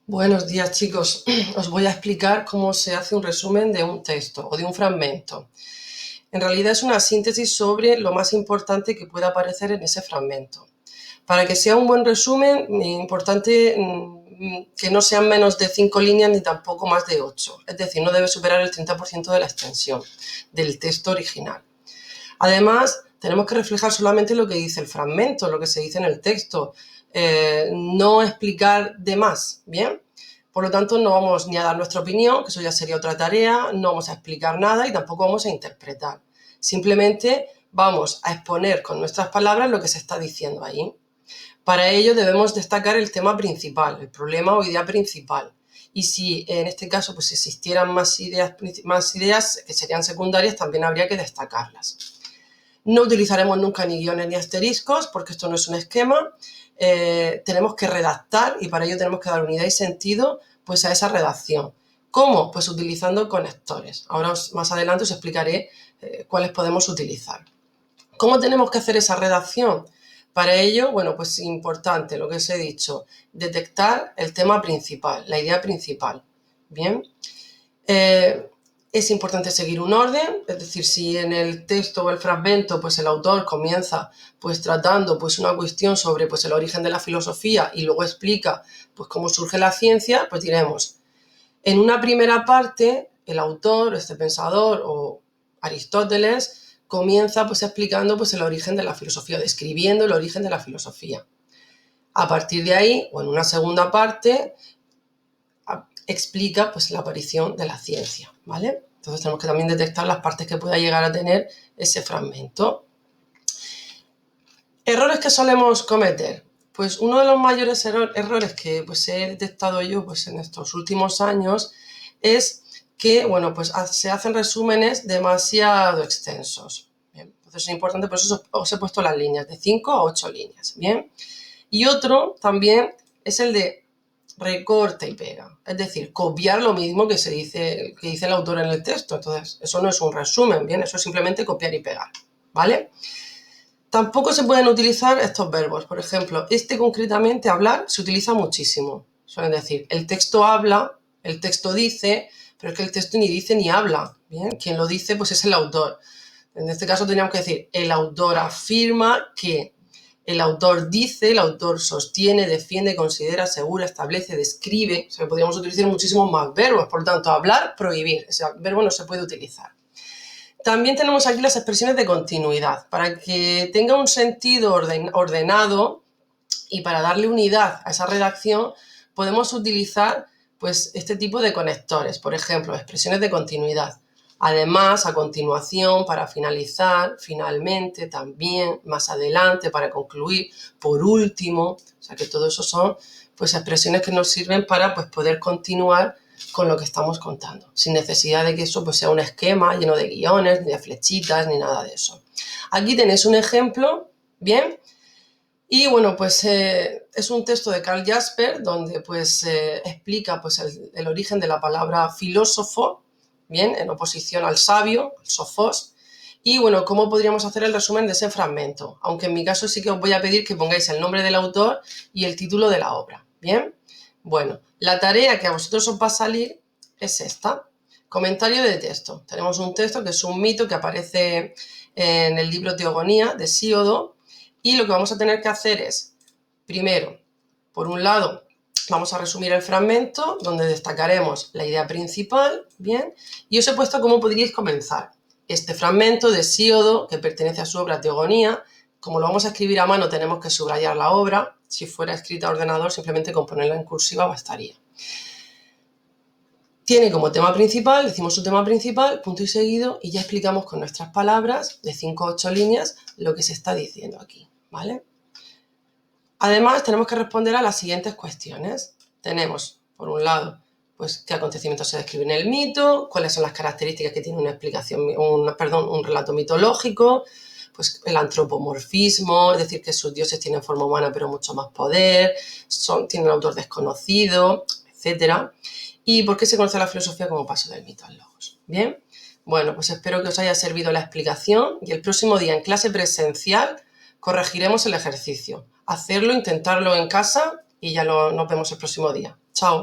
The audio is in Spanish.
Buenos días, chicos. Os voy a explicar cómo se hace un resumen de un texto o de un fragmento. En realidad es una síntesis sobre lo más importante que pueda aparecer en ese fragmento. Para que sea un buen resumen, es importante que no sean menos de 5 líneas ni tampoco más de 8. Es decir, no debe superar el 30% de la extensión del texto original. Además, tenemos que reflejar solamente lo que dice el fragmento, lo que se dice en el texto, no explicar de más, ¿bien? Por lo tanto, no vamos ni a dar nuestra opinión, que eso ya sería otra tarea, no vamos a explicar nada y tampoco vamos a interpretar. Simplemente vamos a exponer con nuestras palabras lo que se está diciendo ahí. Para ello debemos destacar el tema principal, el problema o idea principal. Y si en este caso pues existieran más ideas que serían secundarias, también habría que destacarlas. No utilizaremos nunca ni guiones ni asteriscos porque esto no es un esquema. Tenemos que redactar y para ello tenemos que dar unidad y sentido pues a esa redacción. ¿Cómo? Pues utilizando conectores. Ahora más adelante os explicaré cuáles podemos utilizar. ¿Cómo tenemos que hacer esa redacción? Para ello, bueno, pues importante lo que os he dicho, detectar el tema principal, la idea principal. Bien. Es importante seguir un orden, es decir, si en el texto o el fragmento pues el autor comienza pues tratando pues una cuestión sobre pues el origen de la filosofía y luego explica pues cómo surge la ciencia, pues diremos, en una primera parte el autor, este pensador o Aristóteles comienza pues explicando pues el origen de la filosofía, describiendo el origen de la filosofía. A partir de ahí, o en una segunda parte, explica pues la aparición de la ciencia, ¿vale? Entonces tenemos que también detectar las partes que pueda llegar a tener ese fragmento. Errores que solemos cometer. Pues uno de los mayores errores que pues he detectado yo pues en estos últimos años es que, bueno, pues se hacen resúmenes demasiado extensos. Bien, entonces es importante, por eso os he puesto las líneas, de 5 a 8 líneas, ¿bien? Y otro también es el de recorta y pega, es decir, copiar lo mismo que dice el autor en el texto. Entonces, eso no es un resumen, ¿bien? Eso es simplemente copiar y pegar, ¿vale? Tampoco se pueden utilizar estos verbos. Por ejemplo, concretamente, hablar, se utiliza muchísimo. Suelen decir, el texto habla, el texto dice, pero es que el texto ni dice ni habla, ¿bien? Quien lo dice, pues es el autor. En este caso tendríamos que decir, el autor afirma que, el autor dice, el autor sostiene, defiende, considera, asegura, establece, describe. O sea, podríamos utilizar muchísimos más verbos. Por lo tanto, hablar, prohibir. Ese verbo no se puede utilizar. También tenemos aquí las expresiones de continuidad. Para que tenga un sentido ordenado y para darle unidad a esa redacción, podemos utilizar pues, este tipo de conectores. Por ejemplo, expresiones de continuidad. Además, a continuación, para finalizar, finalmente, también, más adelante, para concluir, por último. O sea que todo eso son pues, expresiones que nos sirven para pues, poder continuar con lo que estamos contando, sin necesidad de que eso pues, sea un esquema lleno de guiones, ni de flechitas, ni nada de eso. Aquí tenéis un ejemplo, ¿bien? Y bueno, pues es un texto de Karl Jasper donde pues explica pues el origen de la palabra filósofo, bien, en oposición al sabio, el sofos, y bueno, cómo podríamos hacer el resumen de ese fragmento, aunque en mi caso sí que os voy a pedir que pongáis el nombre del autor y el título de la obra, ¿bien? Bueno, la tarea que a vosotros os va a salir es esta. Comentario de texto. Tenemos un texto que es un mito que aparece en el libro Teogonía de Hesíodo, y lo que vamos a tener que hacer es, primero, por un lado, vamos a resumir el fragmento donde destacaremos la idea principal, ¿bien? Y os he puesto cómo podríais comenzar. Este fragmento de Hesíodo, que pertenece a su obra Teogonía, como lo vamos a escribir a mano tenemos que subrayar la obra. Si fuera escrita a ordenador, simplemente con ponerla en cursiva bastaría. Tiene como tema principal, decimos su tema principal, punto y seguido, y ya explicamos con nuestras palabras, de 5 a 8 líneas, lo que se está diciendo aquí, ¿vale? Además, tenemos que responder a las siguientes cuestiones. Tenemos, por un lado, pues qué acontecimientos se describen en el mito, cuáles son las características que tiene una explicación, un relato mitológico, pues el antropomorfismo, es decir, que sus dioses tienen forma humana pero mucho más poder, tienen un autor desconocido, etcétera. ¿Y por qué se conoce la filosofía como paso del mito al logos? Bien, bueno, pues espero que os haya servido la explicación y el próximo día en clase presencial corregiremos el ejercicio. Hacerlo, intentarlo en casa y ya nos vemos el próximo día. Chao.